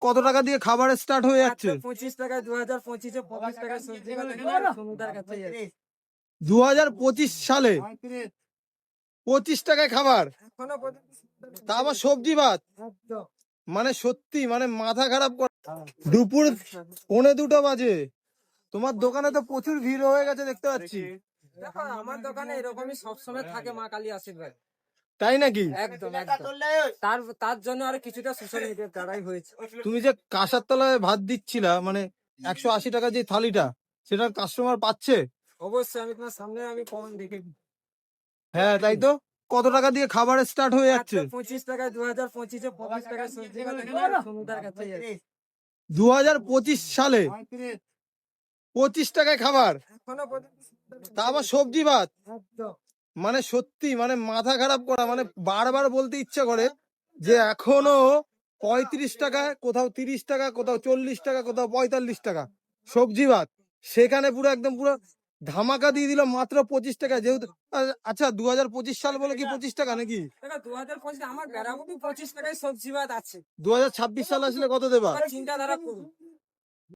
কত টাকা দিয়ে খাবার স্টার্ট হয়ে যাচ্ছে? 25 টাকায় 2025-এ 25 টাকায় সবজি সমুদ্রের কাছে 2025 সালে 25 টাকায় খাবার, এখনো তা আবার সবজি ভাত। একদম মানে সত্যি মানে মাথা খারাপ করে। দুপুর 1:45 বাজে, তোমার দোকানে তো প্রচুর ভিড় হয়ে গেছে দেখতে পাচ্ছি। দেখো আমার দোকানে এরকমই সবসময় থাকে মা কালী আশীর্বাদ। তাই নাকি? একদম একদম তার জন্য আর কিছুটা সোশ্যাল মিডিয়ার দ্বারাই হয়েছে। তুমি যে কাঁসার তলায় ভাত দিচ্ছিলা, মানে 180 টাকা যে থালিটা, সেটার কাস্টমার পাচ্ছে? অবশ্যই আমি তোমার সামনে আমি কমন দেখে হ্যাঁ তাই তো। কত টাকা দিয়ে খাবার স্টার্ট হয়ে যাচ্ছে? 25 টাকায় 2025-এ 25 টাকায় সবজি সমুদ্রের কাছে 2025 সালে 25 টাকায় খাবার, এখনো তা আবার সবজি ভাত। একদম মানে সত্যি মানে মাথা খারাপ করা, মানে বারবার বলতে ইচ্ছা করে যে এখনো 35 টাকায়, কোথাও 30 টাকা, কোথাও 40 টাকা, কোথাও 45 টাকা সবজি ভাত। সেখানে পুরো একদম পুরো ধামাকা দিয়ে দিল মাত্র 25 টাকা। যেহেতু আচ্ছা 2025 সাল বলে কি 25 টাকা নাকি? দেখো 2025 আমার বেড়াবো 25 টাকায় সবজি ভাত আছে। 2026 সাল আসলে কত দেবা? চিন্তাধারা করুন।